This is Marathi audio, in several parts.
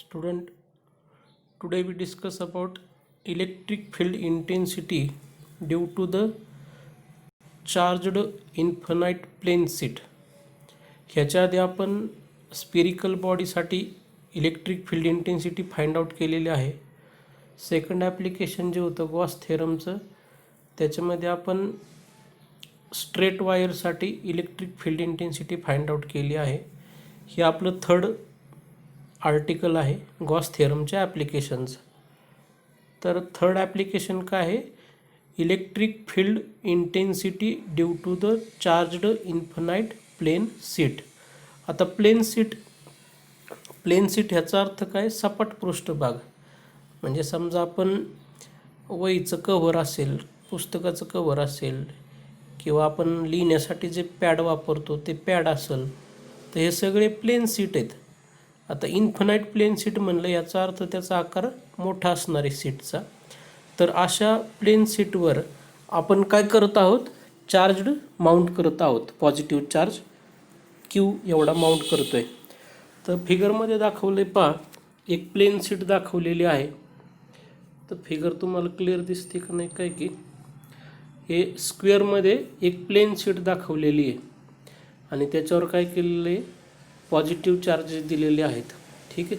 Student, today we discuss about electric field intensity due to the charged infinite plane sheet. ह्याच्या आधी आपण स्पिरिकल बॉडीसाठी electric field intensity find out केलेली आहे. सेकंड ॲप्लिकेशन जे होतं गॉस थेरमचं, त्याच्यामध्ये आपण स्ट्रेट वायरसाठी electric field intensity find out केली आहे. हे आपलं थर्ड आर्टिकल आहे गॉस थेरमच्या ॲप्लिकेशनचं. तर थर्ड ॲप्लिकेशन काय आहे? Electric field intensity due to the charged infinite plane sheet. आता प्लेन शीट ह्याचा अर्थ काय? सपाट पृष्ठभाग. म्हणजे समजा आपण वहीचं कव्हर असेल, पुस्तकाचं कव्हर असेल, किंवा आपण लिहिण्यासाठी जे पॅड वापरतो ते पॅड असेल, तर हे सगळे प्लेन शीट आहेत. आता इन्फिनाइट प्लेन शीट म्हणलं याचा अर्थ त्याचा आकार मोठा असणार आहे सीटचा. तर अशा प्लेन शीटवर आपण काय करत आहोत? चार्जड माउंट करत आहोत. पॉझिटिव्ह चार्ज क्यू एवढा माउंट करतो आहे. तर फिगरमध्ये दाखवले पहा, एक प्लेन शीट दाखवलेली आहे. तर फिगर तुम्हाला क्लिअर दिसते का नाही काय? की हे स्क्वेअरमध्ये एक प्लेन शीट दाखवलेली आहे आणि त्याच्यावर काय केलेलं आहे? पॉझिटिव्ह चार्जेस दिलेले आहेत. ठीक आहे.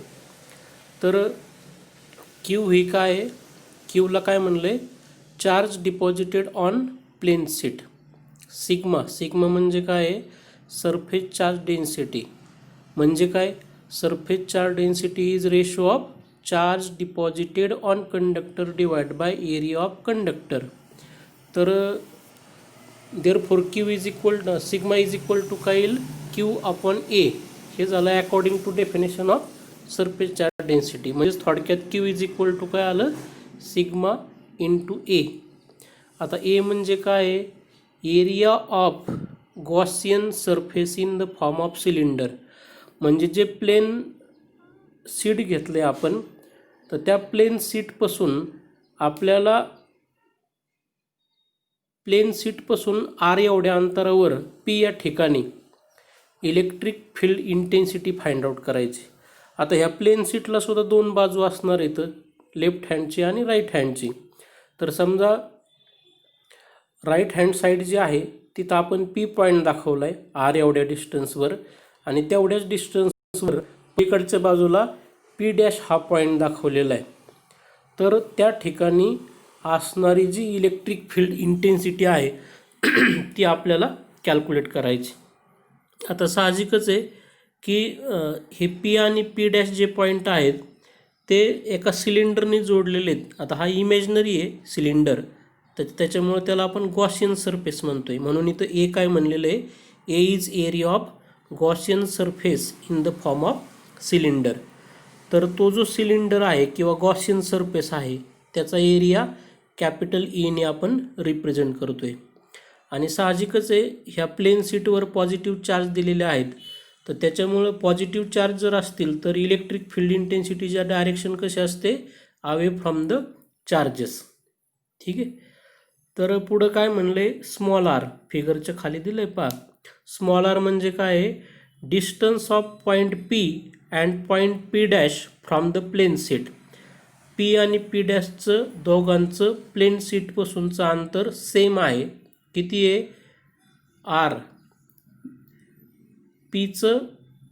तर क्यू ही काय आहे? क्यूला काय म्हणलं आहे? Charge deposited on plane sheet. Sigma म्हणजे काय आहे? Surface charge density. म्हणजे काय? Surface charge density is ratio of charge deposited on conductor divide by area of conductor. तर therefore Q is equal sigma is equal to काय येईल? Q upon A. हे झालं according to definition of surface charge density. म्हणजेच थोडक्यात क्यू इज इक्वल टू काय आलं? Sigma into A. आता ए म्हणजे काय आहे? Area of Gaussian surface in the form of cylinder. म्हणजे जे प्लेन शीट घेतले आपण, तर त्या प्लेन शीटपासून आपल्याला प्लेन शीटपासून आर एवढ्या अंतरावर पी या ठिकाणी electric field intensity find out करायची. आता ह्या प्लेन शीटला सुद्धा दोन बाजू असणार आहेत, लेफ्ट हँडची आणि राईट हँडची. तर समजा राईट हँड साईड जी आहे तिथं आपण पी पॉईंट दाखवला आहे आर एवढ्या डिस्टन्सवर, आणि तेवढ्याच डिस्टन्सवर इकडच्या बाजूला पी डॅश हा पॉईंट दाखवलेला आहे. तर त्या ठिकाणी असणारी जी इलेक्ट्रिक फील्ड इंटेन्सिटी आहे ती आपल्याला कॅल्क्युलेट करायची. आता साहजिकच आहे की हे पी आणि पी डॅश जे पॉईंट आहेत ते एका सिलेंडरने जोडलेले आहेत. आता हा इमॅजिनरी आहे सिलेंडर, तर त्याच्यामुळे त्याला आपण गॉसियन सरफेस म्हणतोय. म्हणून इथं ए काय म्हणलेलं आहे? A is area of Gaussian surface in the form of cylinder. तर तो जो सिलेंडर आहे किंवा गॉसियन सरफेस आहे त्याचा एरिया कॅपिटल ईने आपण रिप्रेझेंट करतोय. आणि साहजिकच आहे ह्या प्लेन शीटवर पॉझिटिव्ह चार्ज दिलेले आहेत, तर त्याच्यामुळं पॉझिटिव्ह चार्ज जर असतील तर इलेक्ट्रिक फील्ड इंटेन्सिटीच्या डायरेक्शन कशी असते? Away from the charges. ठीक आहे. तर पुढं काय म्हणले? Small R. फिगरच्या खाली दिलं आहे पहा. स्मॉल आर म्हणजे काय आहे? Distance of point P and point P dash from the plane sheet. P आणि पी डॅशचं दोघांचं प्लेन शीटपासूनचं अंतर सेम आहे. किती आहे? आर. पीचं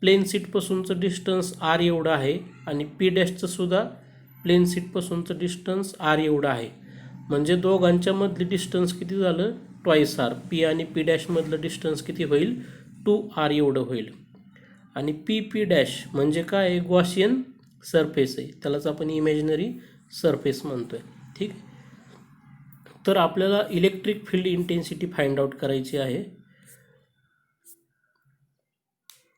प्लेन शीटपासूनचं डिस्टन्स आर एवढं आहे आणि पी डॅशचं सुद्धा प्लेन शीटपासूनचं डिस्टन्स आर एवढं आहे. म्हणजे दोघांच्या मधली डिस्टन्स किती झालं? Twice R. पी आणि पी डॅशमधलं डिस्टन्स किती होईल? 2r एवढं होईल. आणि पी डॅश म्हणजे काय? गॉसियन सरफेस आहे, त्यालाच आपण इमॅजिनरी सरफेस म्हणतोय. ठीक. तर आपल्याला electric field intensity find out करायची आहे.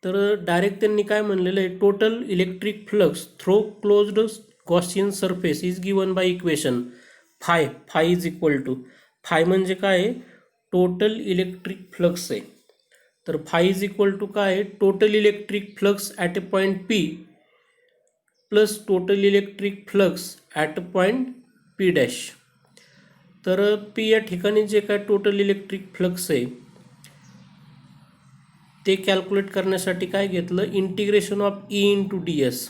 तर डायरेक्ट त्यांनी काय म्हणलेलं आहे? Total electric flux through closed Gaussian surface is given by equation phi is equal to. Phi म्हणजे काय? टोटल इलेक्ट्रिक फ्लक्स आहे. तर फाय इज इक्वल टू काय? Total electric flux at a point P plus total electric flux at a point P dash. तर पी या ठिकाणी जे काय टोटल इलेक्ट्रिक फ्लक्स आहे ते कॅल्क्युलेट करण्यासाठी काय घेतलं? Integration of E into D S.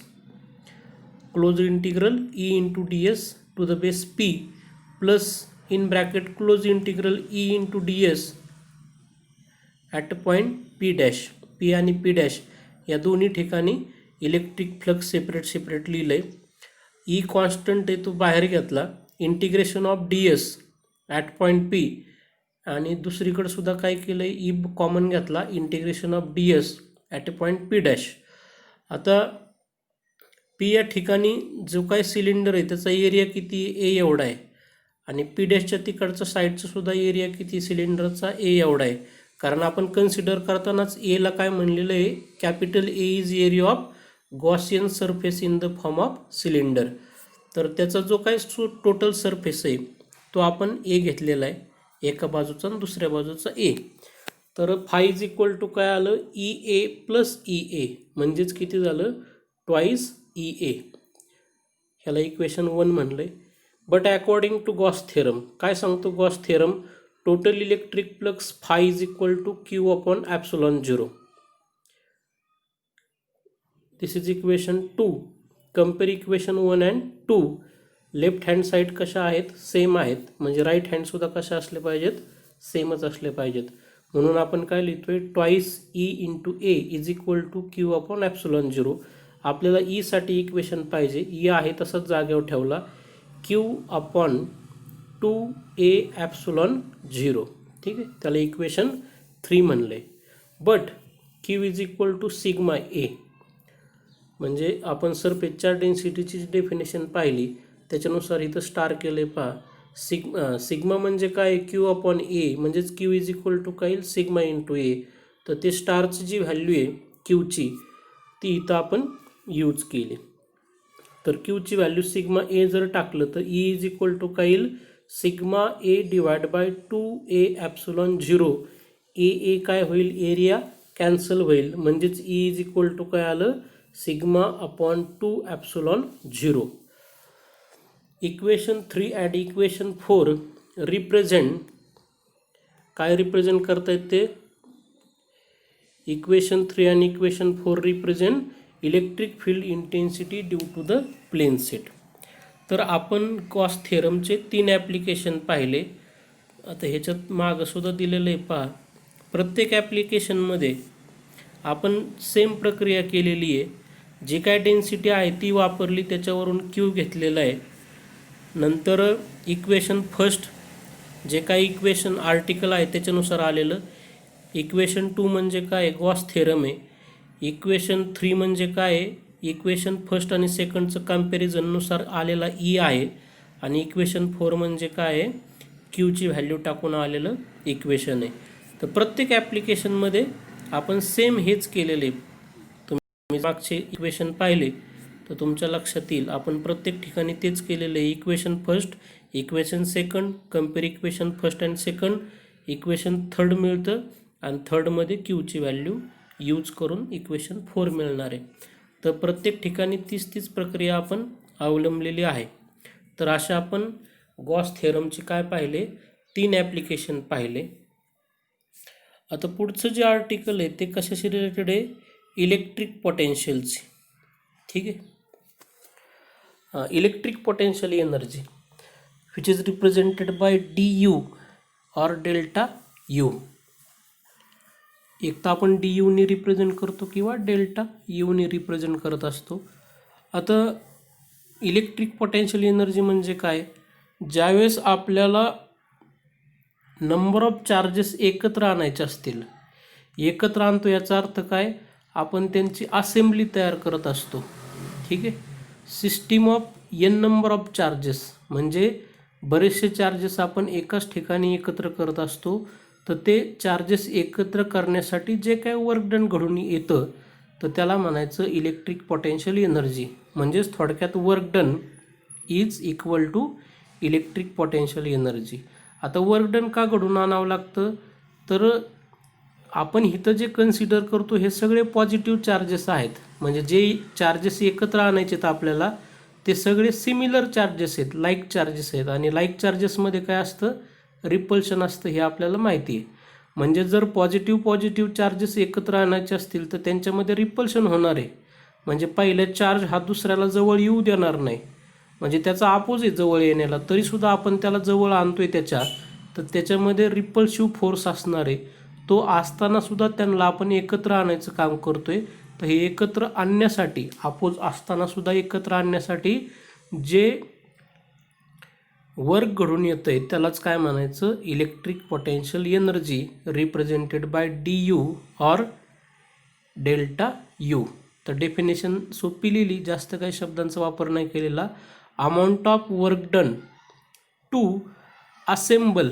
Closed integral E into D S to the base P plus in bracket closed integral E into D S at point P dash. P आणि पी डॅश या दोन्ही ठिकाणी इलेक्ट्रिक फ्लक्स सेपरेट लिहिलं आहे. ई कॉन्स्टंट आहे तो बाहेर घेतला, integration of D S at point P, आणि दुसरीकडे सुद्धा काय केलं आहे, ई कॉमन घेतला, integration of D S at a point P dash. आता पी या ठिकाणी जो काय सिलेंडर आहे त्याचा एरिया किती, ए एवढा आहे, आणि पी डॅशच्या तिकडचा साईडचा सुद्धा एरिया किती सिलेंडरचा, ए एवढा आहे. कारण आपण कन्सिडर करतानाच एला काय म्हणलेलं आहे, capital A is area of Gaussian surface in the form of cylinder. तर त्याचा जो काय टोटल सरफेस आहे तो आपण ए घेतलेला आहे, एका बाजूचा आणि दुसऱ्या बाजूचा ए. तर फाय इज इक्वल टू काय आलं, ई ए प्लस ई ए, म्हणजेच किती झालं, ट्वाईस ई ए. ह्याला इक्वेशन 1 म्हणलं आहे. But according to Gauss theorem, काय सांगतो Gauss theorem, total electric flux phi is equal to Q upon epsilon 0. This is equation 2. Compare equation 1 and 2. Left hand side कशा आहेत, सेम आहेत, म्हणजे राईट हँडसुद्धा कशा असले पाहिजेत, सेमच असले पाहिजेत. म्हणून आपण काय लिहितोय, twice E into A is equal to Q upon epsilon 0. आपल्याला ईसाठी इक्वेशन पाहिजे, ई आहे तसंच जागेवर ठेवला, क्यू अपॉन 2a ॲप्सिलॉन 0. ठीक आहे, त्याला इक्वेशन 3 म्हणलं आहे. But Q is equal to sigma A, म्हणजे आपण सरफेसच्या डेन्सिटीची डेफिनेशन पाहिली त्याच्यानुसार इथं स्टार केले पहा. सिग्मा म्हणजे काय, क्यू अपॉन ए, म्हणजेच क्यू इज इक्वल टू काय येईल, सिग्मा इंटू ए. तर ते स्टारची जी व्हॅल्यू आहे क्यूची ती इथं आपण यूज केली. तर क्यूची व्हॅल्यू सिग्मा ए जर टाकलं तर ई इज इक्वल टू काय येईल, sigma A divide by 2a ॲप्सिलॉन 0. ए काय होईल, एरिया कॅन्सल होईल, म्हणजेच ई इज इक्वल टू काय आलं, sigma upon 2 epsilon 0. Equation 3 add equation 4 represent, काय रिप्रेझेंट करता येत ते, इक्वेशन 3 आणि equation 4 represent electric field intensity due to the plane set. तर आपण गॉस थेरमचे 3 ॲप्लिकेशन पाहिले. आता ह्याच्यात मागंसुद्धा दिलेलं आहे पहा. प्रत्येक ॲप्लिकेशनमध्ये आपण सेम प्रक्रिया केलेली आहे. जी काय डेन्सिटी आहे ती वापरली, त्याच्यावरून क्यू घेतलेला आहे. नंतर इक्वेशन फर्स्ट जे काही इक्वेशन आर्टिकल आहे त्याच्यानुसार आलेलं. इक्वेशन 2 म्हणजे काय, गॉस थेरम आहे. इक्वेशन 3 म्हणजे काय आहे, इक्वेशन फर्स्ट आणि सेकंडचं कम्पॅरिझननुसार आलेला ई आहे. आणि इक्वेशन 4 म्हणजे काय आहे, क्यूची व्हॅल्यू टाकून आलेलं इक्वेशन आहे. तर प्रत्येक ॲप्लिकेशनमध्ये आपण सेम हेच केलेले. तुम्ही मागचे इक्वेशन पाहिले तर तुमच्या लक्षात येईल आपण प्रत्येक ठिकाणी तेच केलेलं आहे. Equation first, equation second, compare equation first and second, equation third मिळतं आणि थर्डमध्ये क्यूची व्हॅल्यू यूज करून इक्वेशन 4 मिळणार आहे. तर प्रत्येक ठिकाणी तीच प्रक्रिया आपण अवलंबलेली आहे. तर अशा आपण गॉस थेरमचे काय पाहिले, 3 ॲप्लिकेशन पाहिले. आता पुढचं जे आर्टिकल आहे ते कशाशी रिलेटेड आहे, इलेक्ट्रिक पोटेन्शियलची. ठीक आहे, electric potential energy which is represented by D you और डेल्टा यू. एक तर आपण डी यूनी रिप्रेझेंट करतो किंवा डेल्टा यूनी रिप्रेझेंट करत असतो. आता इलेक्ट्रिक पोटेन्शियल एनर्जी म्हणजे काय, ज्यावेळेस आपल्याला नंबर ऑफ चार्जेस एकत्र आणायचे असतील, एकत्र आणतो याचा अर्थ काय, आपण त्यांची असेंब्ली तयार करत असतो. ठीक आहे, system of N number of charges, म्हणजे बरेचसे चार्जेस आपण एकाच ठिकाणी एकत्र करत असतो. तर ते चार्जेस एकत्र करण्यासाठी जे काय वर्क डन घडून येतं तर त्याला म्हणायचं इलेक्ट्रिक पोटेन्शियल एनर्जी. म्हणजेच थोडक्यात work done is equal to electric potential energy. आता वर्क डन का घडून आणावं लागतं, तर आपण इथं जे कन्सिडर करतो हे सगळे पॉझिटिव्ह चार्जेस आहेत. म्हणजे जे चार्जेस एकत्र आणायचे आहेत आपल्याला ते सगळे सिमिलर चार्जेस आहेत, लाईक चार्जेस आहेत. आणि लाईक चार्जेसमध्ये काय असतं, रिपल्शन असतं, हे आपल्याला माहिती आहे. म्हणजे जर पॉझिटिव्ह चार्जेस एकत्र आणायचे असतील तर त्यांच्यामध्ये रिपल्शन होणार आहे. म्हणजे पहिला चार्ज हा दुसऱ्याला जवळ येऊ देणार नाही, म्हणजे त्याचा अपोजिट जवळ येण्याला, तरीसुद्धा आपण त्याला जवळ आणतोय त्याच्या, तर त्याच्यामध्ये रिपल्सिव्ह फोर्स असणार आहे. तो असतानासुद्धा त्यांना आपण एकत्र आणायचं काम करतोय. तर हे एकत्र आणण्यासाठी, अपोज असतानासुद्धा एकत्र आणण्यासाठी जे वर्क घडून येतं आहे त्यालाच काय म्हणायचं, electric potential energy represented by D U or delta U. तर डेफिनेशन सोपी लिहिली, जास्त काही शब्दांचा वापर नाही केलेला. Amount of work done to assemble,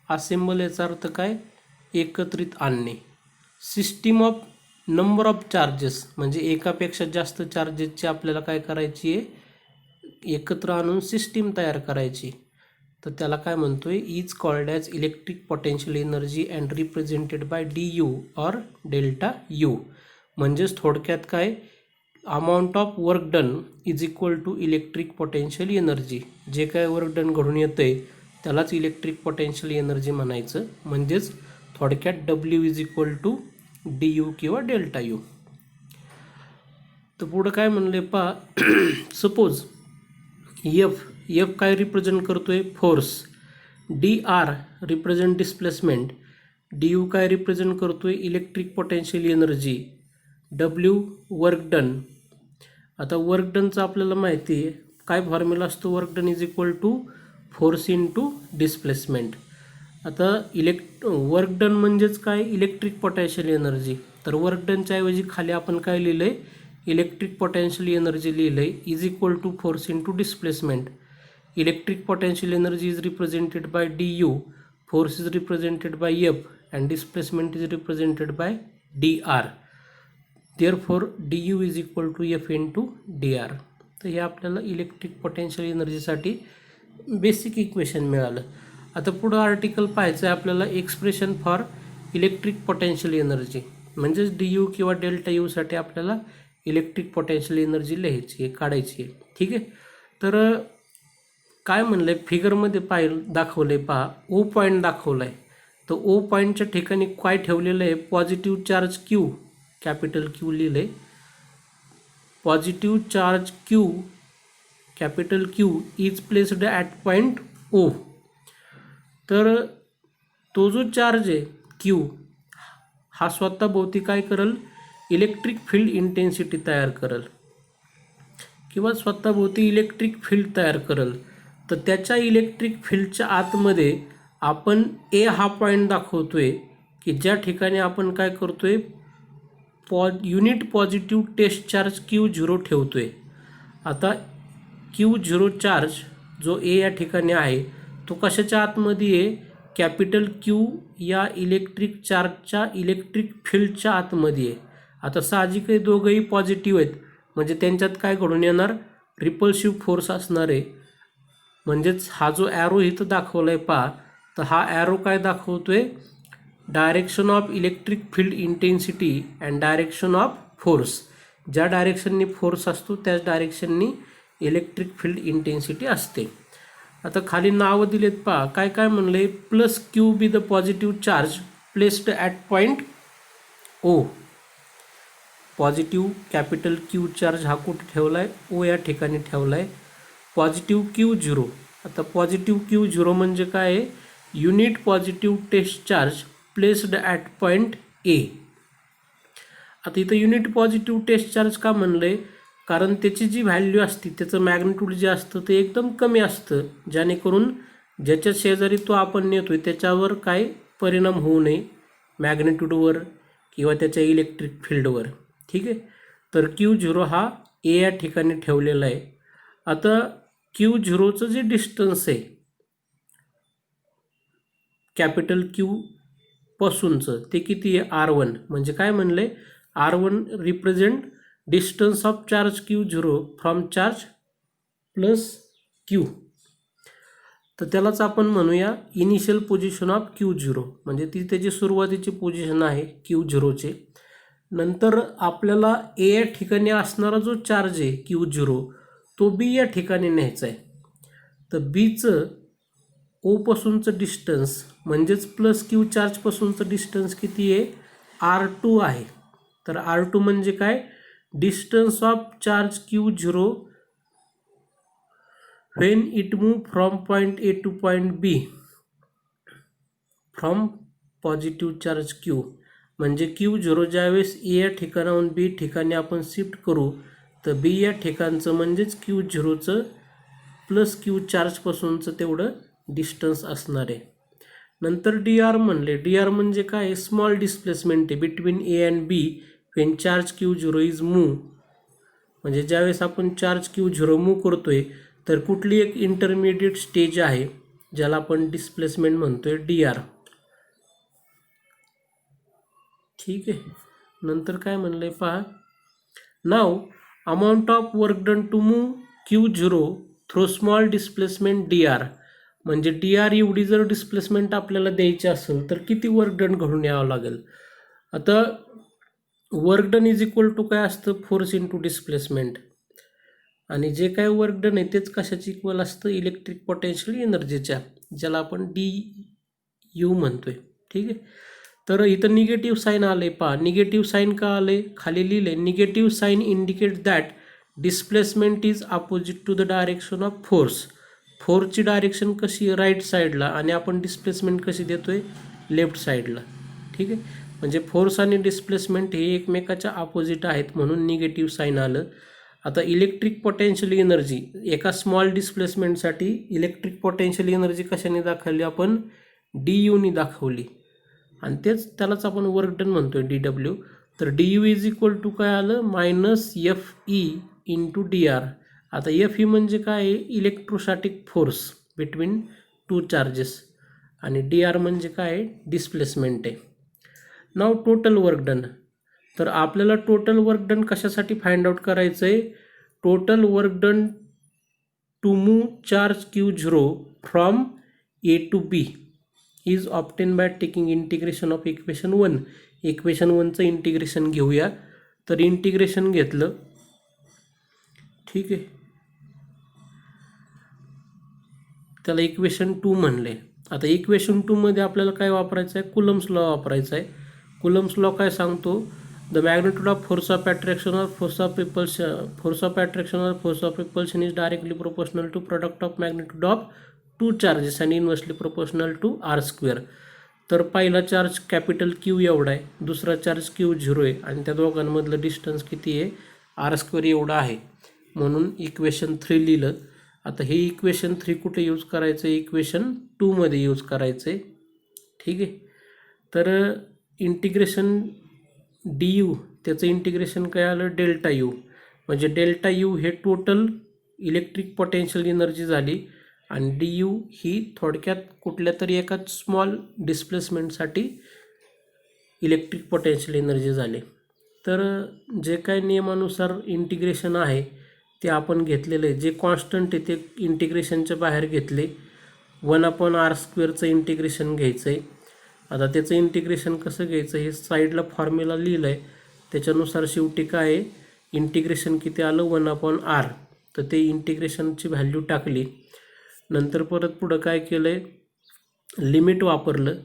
assemble याचा अर्थ काय, एकत्रित आणणे. System of number of charges, म्हणजे एकापेक्षा जास्त चार्जेसची आपल्याला काय करायची आहे, एकत्र आणून सिस्टीम तयार करायची. तर त्याला काय म्हणतोय, is called as electric potential energy and represented by D U or delta U. म्हणजेच थोडक्यात काय, amount of work done is equal to electric potential energy. जे काय वर्क डन घडून येतं आहे त्यालाच इलेक्ट्रिक पोटेन्शियल एनर्जी म्हणायचं. म्हणजेच थोडक्यात W is equal to D U किंवा डेल्टा यू. तर पुढं काय म्हणले पहा, सपोज एफ काय रिप्रेझेंट करतोय, force. D R represent displacement. D U काय रिप्रेझेंट करतोय, electric potential energy. W work done. आता वर्क डनचं आपल्याला माहिती आहे काय फॉर्म्युला असतो, work done is equal to force into displacement. आता वर्क डन म्हणजेच काय, इलेक्ट्रिक पोटेन्शियल एनर्जी. तर वर्क डनच्या ऐवजी खाली आपण काय लिहिलं आहे, इलेक्ट्रिक पोटेन्शियल एनर्जी लिहिलं आहे, is equal to force into displacement. Electric potential energy is represented by D U, force is represented by F and displacement is represented by D R. Therefore D U is equal to F into D R. तर हे आपल्याला इलेक्ट्रिक पोटेन्शियल एनर्जीसाठी बेसिक इक्वेशन मिळालं. आता पुढं आर्टिकल पाहायचं आहे आपल्याला, expression for electric potential energy. म्हणजेच डी यू किंवा डेल्टा यूसाठी आपल्याला इलेक्ट्रिक पोटेन्शियल एनर्जी लिहायची आहे, काढायची आहे. ठीक आहे. तर काय म्हणलं आहे, फिगरमध्ये दाखवलं आहे पहा, ओ पॉईंट दाखवला आहे. तर ओ पॉईंटच्या ठिकाणी काय ठेवलेलं आहे, positive charge Q, capital Q लिहिलं आहे. Positive charge Q, capital Q is placed at point O. तर तो जो चार्ज आहे क्यू हा स्वतःभोवती काय करेल, इलेक्ट्रिक फील्ड इंटेन्सिटी तयार करेल किंवा स्वतःभोवती इलेक्ट्रिक फील्ड तयार करेल. तर त्याच्या इलेक्ट्रिक फील्डच्या आतमध्ये आपण ए हा पॉईंट दाखवतोय की ज्या ठिकाणी आपण काय करतोय, unit positive test charge Q0 ठेवतोय. आता Q0 चार्ज जो ए या ठिकाणी आहे तो कशाच्या आतमध्ये आहे, कॅपिटल क्यू या इलेक्ट्रिक चार्जच्या इलेक्ट्रिक फील्डच्या आतमध्ये आहे. आता साहजिक आहे दोघंही पॉझिटिव्ह आहेत, म्हणजे त्यांच्यात काय घडून येणार, रिपल्सिव्ह फोर्स असणार आहे. म्हणजेच हा जो ॲरो इथं दाखवला आहे पहा, तर हा ॲरो काय दाखवतोय, direction of electric field intensity and direction of force. ज्या डायरेक्शननी फोर्स असतो त्याच डायरेक्शननी इलेक्ट्रिक फील्ड इंटेन्सिटी असते. आता खाली नावं दिलेत पहा, काय काय म्हणले, plus Q be the positive charge placed at point O. Positive capital Q charge हा कुठे ठेवला आहे, ओ या ठिकाणी ठेवला आहे. Positive Q0. आता पॉझिटिव्ह Q0 म्हणजे काय आहे, unit positive test charge placed at point A. आता इथं युनिट पॉझिटिव्ह टेस्ट चार्ज का म्हणलं आहे, कारण त्याची जी व्हॅल्यू असते त्याचं मॅग्निट्यूड जे असतं ते एकदम कमी असतं, जेणेकरून ज्याच्या शेजारी तो आपण नेतोय त्याच्यावर काय परिणाम होऊ नये मॅग्निट्यूडवर किंवा त्याच्या इलेक्ट्रिक फील्डवर. ठीक आहे. तर Q0 हा ए या ठिकाणी ठेवलेला आहे. आता Q0चं जे डिस्टन्स आहे कॅपिटल क्यू पासूनचं ते किती आहे, R1. म्हणजे काय म्हणले, R1 represent distance of charge Q0 from charge plus Q. तर त्यालाच आपण म्हणूया इनिशियल पोझिशन ऑफ Q0, म्हणजे ती त्याची सुरुवातीची पोझिशन आहे Q0चे. नंतर आपल्याला ए या ठिकाणी असणारा जो चार्ज आहे Q0 तो बी या ठिकाणी न्यायचा आहे. तर बीचं ओपासूनचं डिस्टन्स म्हणजेच प्लस क्यू चार्जपासूनचं डिस्टन्स किती आहे, R2 आहे. तर R2 म्हणजे काय, distance of charge Q0 when it move from point A to point B from positive charge Q. म्हणजे Q0 ज्यावेळेस ए या ठिकाणाहून बी ठिकाणी आपण शिफ्ट करू तर बी या ठिकाणचं म्हणजेच Q0चं प्लस Q चार्जपासूनचं तेवढं डिस्टन्स असणार आहे. नंतर DR म्हणले, DR म्हणजे काय, स्मॉल डिस्प्लेसमेंट आहे between A and B when charge Q0 is move. म्हणजे ज्यावेळेस आपण चार्ज Q0 मूव करतोय तर कुठली एक इंटरमिडिएट स्टेज आहे ज्याला आपण डिस्प्लेसमेंट म्हणतोय DR. ठीक आहे. नंतर काय म्हणलंय पहा, नाव amount of work done to move Q0 through small displacement DR. म्हणजे DR एवढी जर डिस्प्लेसमेंट आपल्याला द्यायची असेल तर किती वर्क डन घडून यावं लागेल. आता work done is equal to काय असतं, फोर्स इंटू डिस्प्लेसमेंट. आणि जे काय वर्क डन आहे तेच कशाची इक्वल असतं, इलेक्ट्रिक पोटेन्शियल एनर्जीच्या, ज्याला आपण DU म्हणतोय. ठीक आहे. तर इथं निगेटिव्ह साईन आले पहा. निगेटिव्ह साईन का आले, खाली लिहिले, negative sign indicate that displacement is opposite to the direction of force. फोर्सची डायरेक्शन कशी, राईट साईडला, आणि आपण डिस्प्लेसमेंट कशी देतोय, लेफ्ट साईडला. ठीक आहे. म्हणजे फोर्स आणि डिस्प्लेसमेंट हे एकमेकाच्या अपोजिट आहेत म्हणून निगेटिव्ह साईन आलं. आता इलेक्ट्रिक पोटेन्शियल एनर्जी एका स्मॉल डिस्प्लेसमेंटसाठी इलेक्ट्रिक पोटेन्शियल एनर्जी कशाने दाखवली आपण, DUने दाखवली, आणि तेच त्यालाच आपण वर्क डन म्हणतोय DW. तर DU इज इक्वल टू काय आलं, -FE इंटू DR. आता FE म्हणजे काय, electrostatic force between two charges, आणि DR म्हणजे काय, डिस्प्लेसमेंट आहे. नाव टोटल वर्क डन. तर आपल्याला टोटल वर्क डन कशासाठी फाइंड आउट करायचं आहे, total work done to move charge Q0 from A to B is obtained by taking integration of equation 1. Equation 1चं इंटिग्रेशन घेऊया. तर इंटिग्रेशन घेतलं. ठीक आहे. त्याला इक्वेशन 2 म्हणले. आता इक्वेशन 2मध्ये आपल्याला काय वापरायचं आहे, कुलम्स लॉ वापरायचा आहे. कुलम्स लॉ काय सांगतो, the magnitude of force of attraction or force of repulsion is directly proportional to product of magnitude of two charges आणि इन्व्हर्सली प्रोपोर्शनल टू R². तर पहिला चार्ज कॅपिटल Q एवढा आहे, दुसरा चार्ज Q0 आहे, आणि त्या दोघांमधलं डिस्टन्स किती आहे, R² एवढा आहे. म्हणून इक्वेशन 3 लिहिलं. आता हे इक्वेशन 3 कुठे यूज करायचं आहे, इक्वेशन 2मध्ये यूज करायचं आहे. ठीक आहे. तर इंटिग्रेशन DU त्याचं इंटिग्रेशन काय आलं, ΔU. म्हणजे ΔU हे टोटल इलेक्ट्रिक पोटेन्शियल एनर्जी झाली, आणि DU ही थोडक्यात कुठल्या तरी एका स्मॉल डिस्प्लेसमेंटसाठी इलेक्ट्रिक पोटेन्शियल एनर्जी झाली. तर जे काय नियमानुसार इंटिग्रेशन आहे ते आपण घेतलेलं आहे. जे कॉन्स्टंट आहे ते इंटिग्रेशनच्या बाहेर घेतले. 1/R² इंटिग्रेशन घ्यायचं आहे. आता त्याचं इंटिग्रेशन कसं घ्यायचं हे साईडला फॉर्म्युला लिहिलं आहे. त्याच्यानुसार शेवटी काय आहे, इंटिग्रेशन किती आलं, 1/R. तर ते इंटिग्रेशनची व्हॅल्यू टाकली. नंतर परत पुढं काय केलं आहे, लिमिट वापरलं,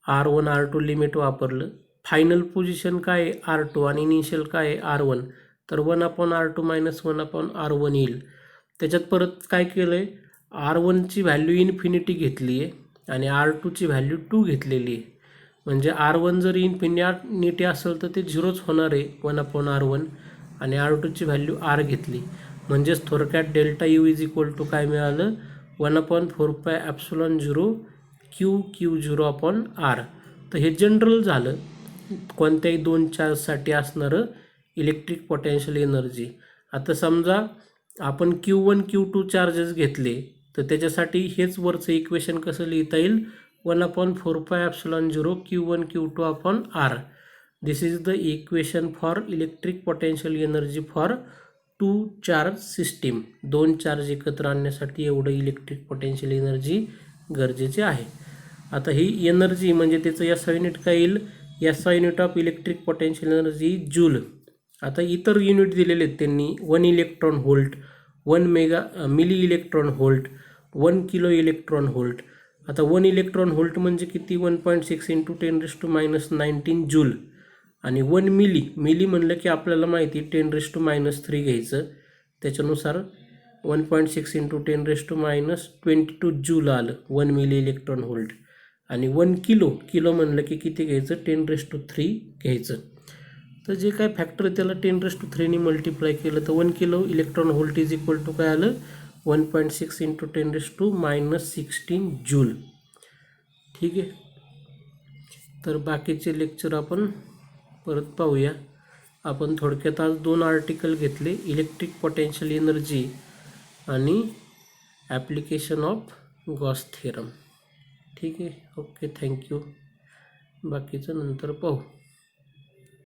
R1 R2 लिमिट वापरलं. फायनल पोझिशन काय आहे R2 आणि इनिशियल काय आहे R1. तर 1/R2 - 1/R1 येईल. त्याच्यात परत काय केलं आहे, R1ची व्हॅल्यू इन्फिनिटी घेतली आहे आणि R2ची व्हॅल्यू 2 घेतलेली आहे. म्हणजे R1 जर इन्फिनिटी असेल तर ते 0च होणार आहे 1/R1, आणि R2ची व्हॅल्यू R घेतली. म्हणजेच थोडक्यात ΔU इज इक्वल टू काय मिळालं, 1/4πε0 Q0/R. तर हे जनरल झालं कोणत्याही दोन चार्जसाठी असणारं इलेक्ट्रिक पोटेन्शियल एनर्जी. आता समजा आपण Q1 Q2 चार्जेस घेतले तर त्याच्यासाठी हेच वरचं इक्वेशन कसं लिहिता येईल, 1/4πε0 Q1 Q2/R. This is the equation for electric potential energy for two charge system. दोन चार्ज एकत्र आणण्यासाठी एवढं इलेक्ट्रिक पोटेन्शियल एनर्जी गरजेचे आहे. आता ही एनर्जी म्हणजे त्याचं SI युनिट काय येईल, SI unit of electric potential energy joule. आता इतर युनिट दिलेले आहेत त्यांनी, 1 electron volt, 1 milli electron volt, 1 kilo electron volt. आता 1 इलेक्ट्रॉन व्होल्ट म्हणजे किती, 1.6 × 10⁻⁹ जूल. आणि 1 मिली म्हणलं की आपल्याला माहिती 10⁻³ घ्यायचं. त्याच्यानुसार 1.6 इंटू 10⁻22 जूल आलं 1 मिली इलेक्ट्रॉन व्होल्ट. आणि 1 किलो म्हणलं की किती घ्यायचं 10⁻³ घ्यायचं. तर जे काय फॅक्टर त्याला 10⁻³ मल्टिप्लाय केलं तर 1 kilo electron volt is equal to काय आलं 1.6 इंटू 10⁻16 जूल. ठीक आहे. तर बाकीचे लेक्चर आपण परत पाहूया. आपण थोडक्यात आज 2 आर्टिकल घेतले, इलेक्ट्रिक पोटेन्शियल एनर्जी आणि ॲप्लिकेशन ऑफ गॉस थेरम. ठीक आहे. Okay, thank you. बाकीचं नंतर पाहू.